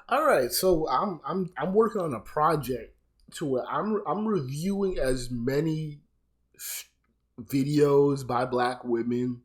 All right, so I'm working on a project to where I'm reviewing as many s- videos by Black women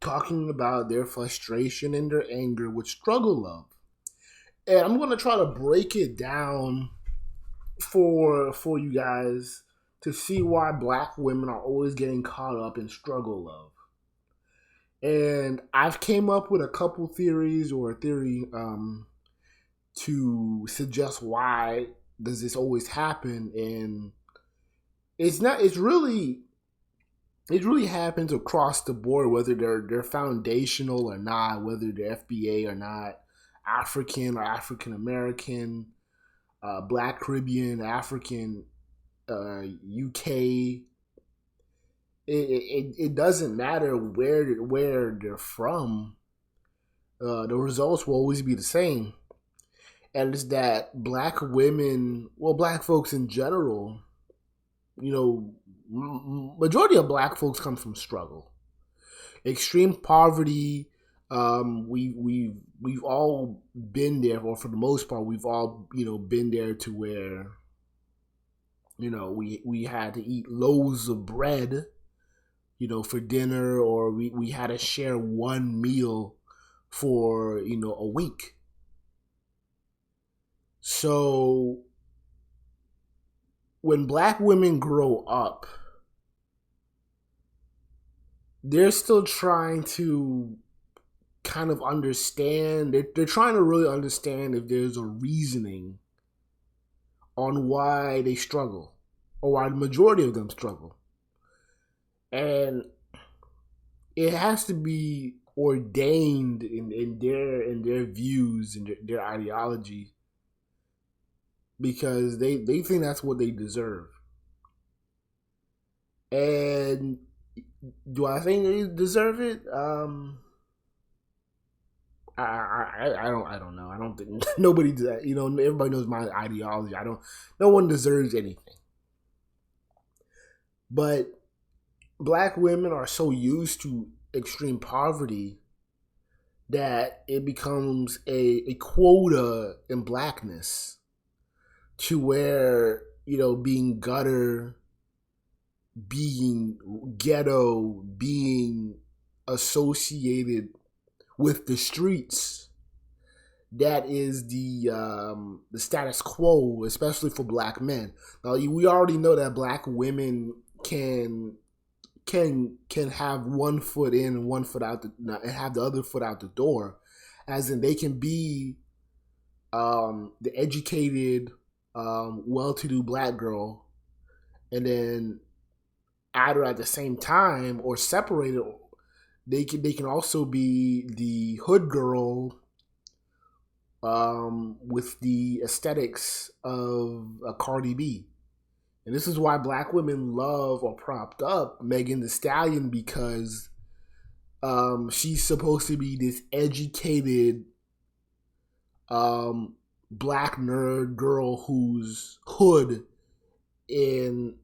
talking about their frustration and their anger with struggle love, and I'm gonna try to break it down for you guys to see why Black women are always getting caught up in struggle love. And I've came up with a couple theories or a theory to suggest why does this always happen, and it's not it really happens across the board, whether they're foundational or not, whether they're FBA or not, African or African American, Black Caribbean, African, UK. It doesn't matter where they're from. The results will always be the same, and it's that Black women, well, Black folks in general, you know, majority of Black folks come from struggle, extreme poverty. We've all been there, or for the most part, we've all been there to where we had to eat loaves of bread, for dinner, or we had to share one meal for a week. So when Black women grow up, they're still trying to kind of understand. They're trying to really understand if there's a reasoning on why they struggle, or why the majority of them struggle. And it has to be ordained in their views and their ideology, because they think that's what they deserve. And do I think they deserve it? I don't know. I don't think nobody does that. Everybody knows my ideology. I don't. No one deserves anything. But Black women are so used to extreme poverty that it becomes a quota in blackness, to where being gutter, being ghetto, being associated with the streets, that is the status quo, especially for Black men. Now we already know that Black women can have one foot in and one foot out, and have the other foot out the door, as in they can be the educated, well-to-do Black girl, and then either at the same time or separated, they can also be the hood girl, with the aesthetics of a Cardi B. And this is why Black women love or propped up Megan the Stallion, because she's supposed to be this educated, um, Black nerd girl whose hood in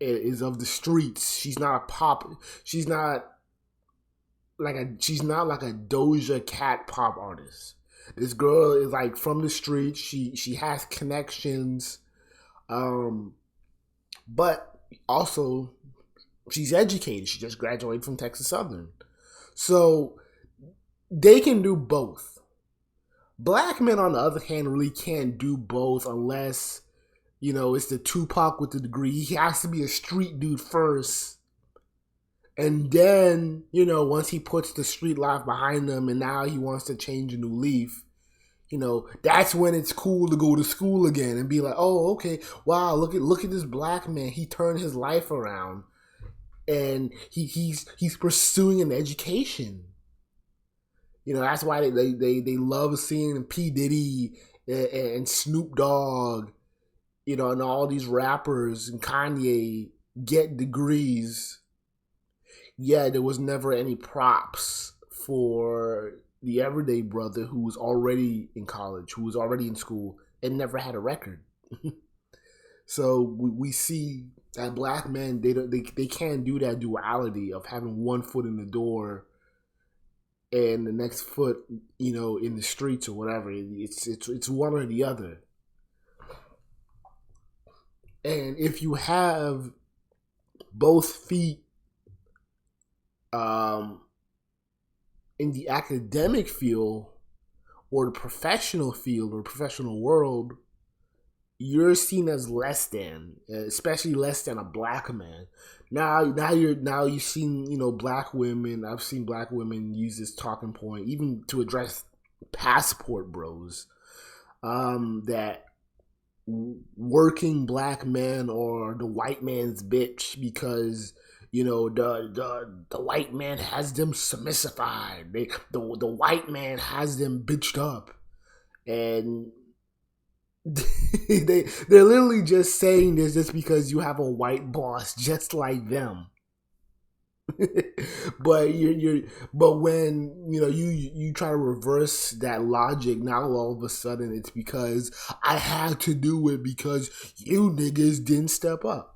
is of the streets. She's not a pop. She's not like a Doja Cat pop artist. This girl is like from the streets. She has connections, um, but also she's educated. She just graduated from Texas Southern, so they can do both. Black men, on the other hand, really can't do both unless it's the Tupac with the degree. He has to be a street dude first, and then once he puts the street life behind him, and now he wants to change a new leaf. That's when it's cool to go to school again and be like, oh, okay, wow, look at this Black man. He turned his life around, and he's pursuing an education. That's why they love seeing P Diddy and Snoop Dogg, and all these rappers and Kanye get degrees. Yeah, there was never any props for the everyday brother who was already in college, who was already in school, and never had a record. So we see that Black men, they can't do that duality of having one foot in the door and the next foot, in the streets or whatever. It's one or the other. And if you have both feet in the academic field or the professional field or professional world, you're seen as less than, especially less than a black man. Now you've seen black women. I've seen black women use this talking point even to address passport bros. That working black men are the white man's bitch because the white man has them submissified. The white man has them bitched up, and they're literally just saying this just because you have a white boss just like them. But but when you try to reverse that logic, now all of a sudden it's because I had to do it because you niggas didn't step up.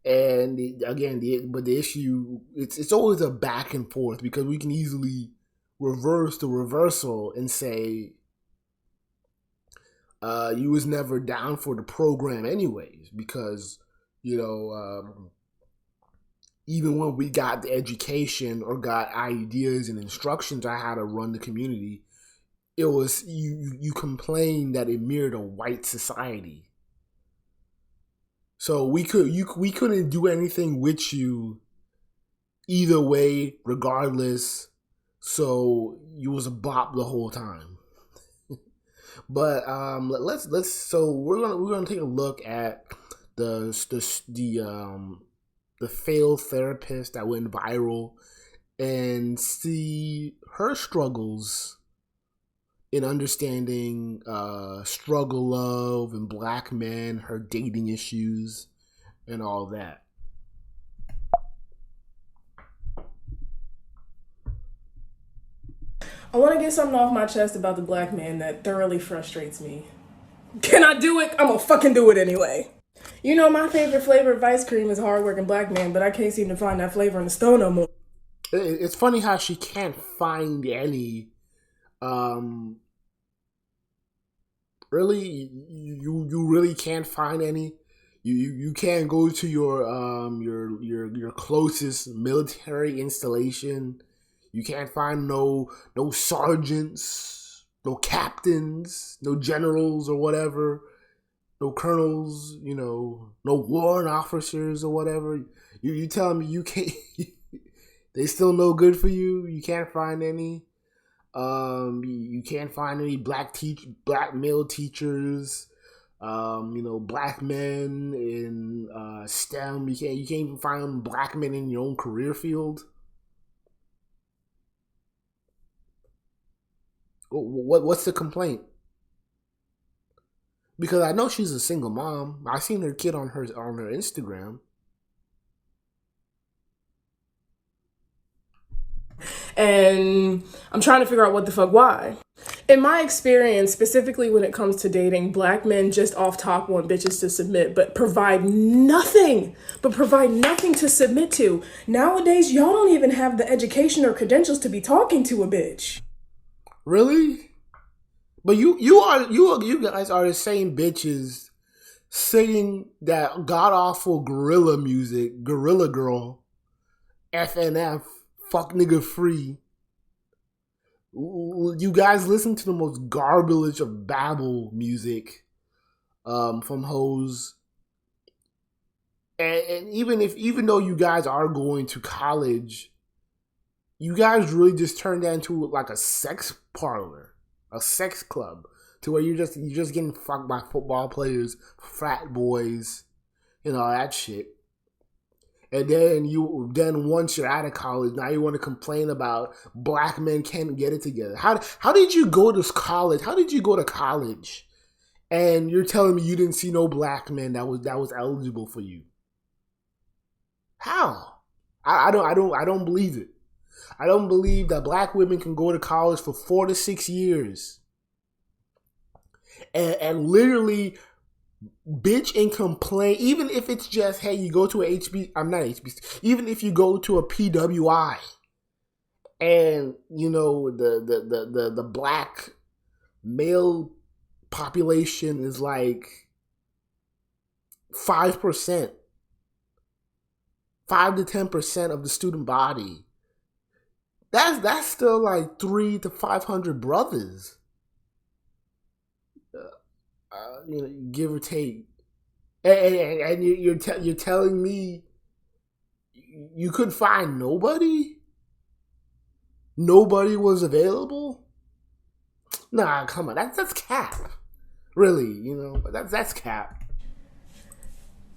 And again, the issue, it's always a back and forth because we can easily reverse the reversal and say you was never down for the program anyways, because even when we got the education or got ideas and instructions on how to run the community, it was you complained that it mirrored a white society. So we couldn't do anything with you either way, regardless. So you was a bop the whole time. But so we're gonna take a look at the failed therapist that went viral and see her struggles in understanding struggle love and black men, her dating issues, and all that. I want to get something off my chest about the black man that thoroughly frustrates me. Can I do it? I'm gonna fucking do it anyway. My favorite flavor of ice cream is hardworking black man, but I can't seem to find that flavor in the store no more. It's funny how she can't find any. Really, you really can't find any. You can't go to your closest military installation. You can't find no sergeants, no captains, no generals or whatever, no colonels, no warrant officers or whatever. You telling me you can't? They still no good for you? You can't find any. You can't find any black male teachers. Black men in STEM. You can't even find black men in your own career field. What's the complaint? Because I know she's a single mom. I seen her kid on her Instagram. And I'm trying to figure out what the fuck why. In my experience, specifically when it comes to dating, black men just off top want bitches to submit, but provide nothing to submit to. Nowadays, y'all don't even have the education or credentials to be talking to a bitch. Really? But you guys are the same bitches singing that god awful gorilla music, Gorilla Girl, FNF, fuck nigga free. You guys listen to the most garbage of babble music from hoes. And even though you guys are going to college, you guys really just turned that into like a sex parlor, a sex club, to where you're just getting fucked by football players, frat boys, that shit. And then once you're out of college, now you want to complain about black men can't get it together. How did you go to college? How did you go to college? And you're telling me you didn't see no black men that was eligible for you? How? I don't believe it. I don't believe that black women can go to college for 4 to 6 years and literally bitch and complain, even if it's just, hey, you go to a even if you go to a PWI and the black male population is like 5%, 5 to 10% of the student body. That's still like 300 to 500 brothers, give or take. And you're telling me you couldn't find nobody? Nobody was available? Nah, come on, that's cap. Really, that's cap.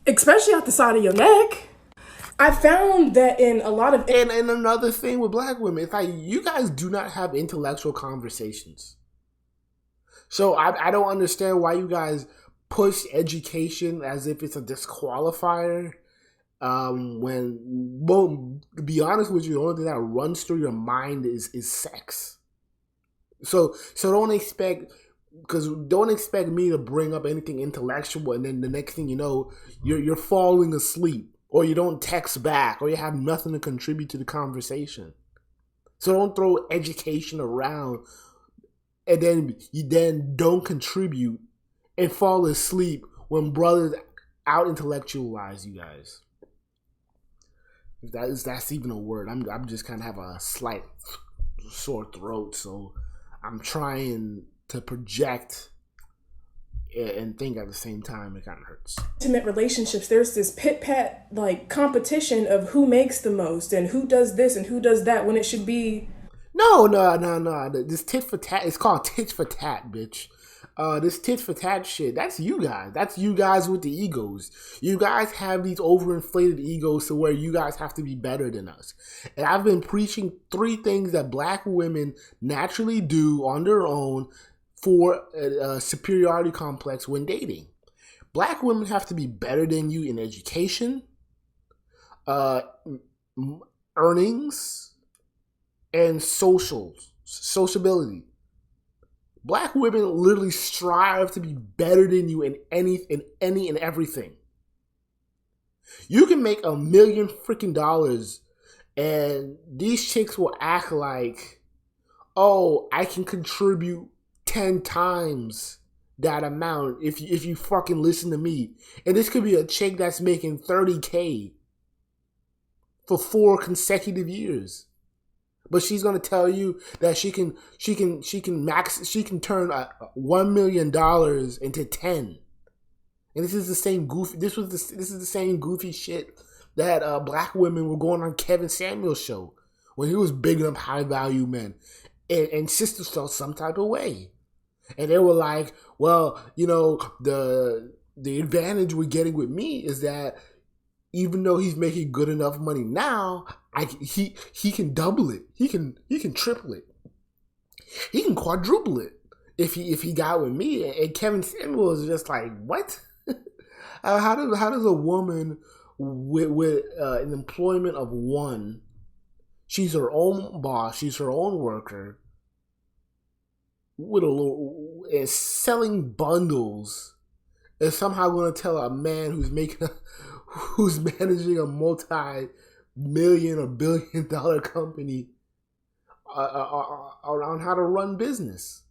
Especially out the side of your neck. I found that in a lot of... And another thing with black women, it's like you guys do not have intellectual conversations. So I don't understand why you guys push education as if it's a disqualifier. When, to be honest with you, the only thing that runs through your mind is sex. So don't expect me to bring up anything intellectual, and then the next thing you know, you're falling asleep, or you don't text back, or you have nothing to contribute to the conversation. So don't throw education around, and then you don't contribute and fall asleep when brothers out intellectualize you guys. If that's even a word, I'm just kind of have a slight sore throat, so I'm trying to project and think at the same time. It kind of hurts. Intimate relationships, there's this pit-pat like competition of who makes the most and who does this and who does that, when it should be... No. This tit for tat, it's called tit for tat, bitch. This tit for tat shit, that's you guys. That's you guys with the egos. You guys have these overinflated egos to where you guys have to be better than us. And I've been preaching 3 things that black women naturally do on their own for a superiority complex when dating. Black women have to be better than you in education, earnings, and sociability. Black women literally strive to be better than you in any and everything. You can make $1 million freaking dollars, and these chicks will act like, oh, I can contribute 10 times that amount if you fucking listen to me. And this could be a chick that's making $30K for 4 consecutive years. But she's gonna tell you that she can turn $1 million into 10, and this is the same goofy. This is the same goofy shit that black women were going on Kevin Samuel's show when he was bigging up high value men, and sisters felt some type of way, and they were like, well, the advantage we're getting with me is that even though he's making good enough money now, he can double it. He can triple it. He can quadruple it if he got with me. And Kevin Samuel is just like, what? How does a woman with an employment of 1, she's her own boss, she's her own worker, and selling bundles, is somehow going to tell a man who's managing a multi-million or billion-dollar company on how to run business?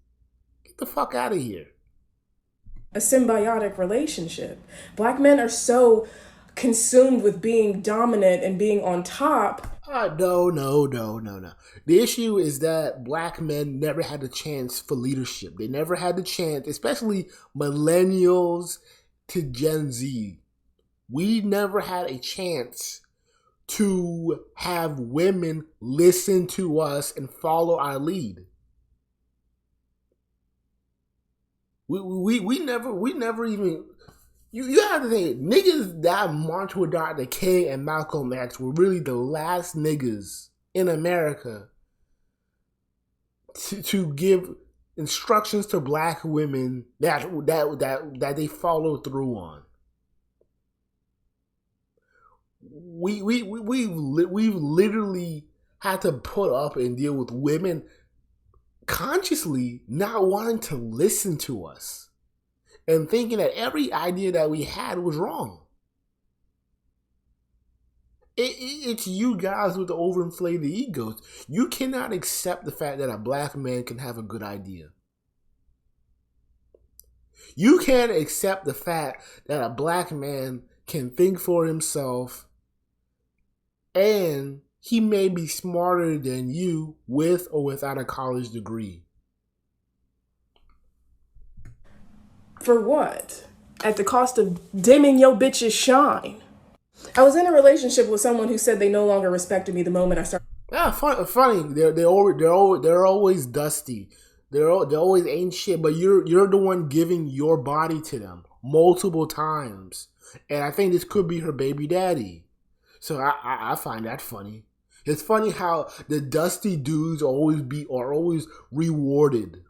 Get the fuck out of here. A symbiotic relationship. Black men are so consumed with being dominant and being on top. No. The issue is that black men never had a chance for leadership. They never had the chance, especially millennials to Gen Z. We never had a chance to have women listen to us and follow our lead. We never even. You have to think, niggas that marched with Dr. King and Malcolm X were really the last niggas in America to give instructions to black women that they follow through on. We've literally had to put up and deal with women consciously not wanting to listen to us and thinking that every idea that we had was wrong. It's you guys with the overinflated egos. You cannot accept the fact that a black man can have a good idea. You can't accept the fact that a black man can think for himself and he may be smarter than you with or without a college degree. For what? At the cost of dimming your bitch's shine. I was in a relationship with someone who said they no longer respected me the moment I started. Yeah, funny. They're always dusty. They always ain't shit. But you're the one giving your body to them multiple times, and I think this could be her baby daddy. So I find that funny. It's funny how the dusty dudes are always rewarded.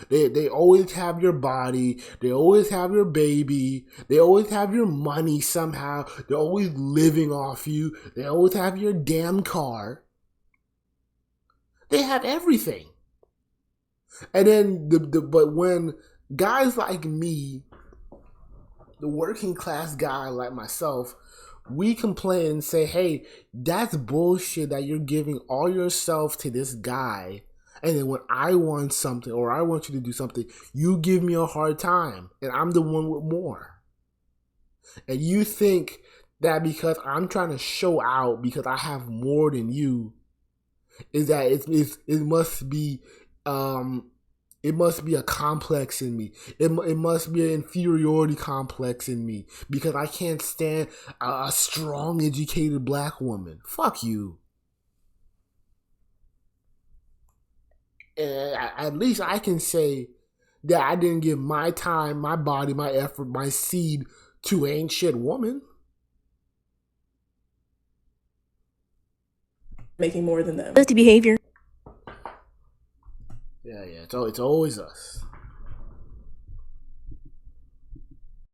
They always have your body. They always have your baby. They always have your money somehow. They're always living off you. They always have your damn car. They have everything. And then but when guys like me, the working class guy like myself, we complain and say, hey, that's bullshit that you're giving all yourself to this guy. And then when I want something or I want you to do something, you give me a hard time. And I'm the one with more. And you think that because I'm trying to show out because I have more than you, is that it must be a complex in me. It must be an inferiority complex in me because I can't stand a strong, educated black woman. Fuck you. At least I can say that I didn't give my time, my body, my effort, my seed to ain't shit woman. Making more than them. Guilty behavior. Yeah. It's always us.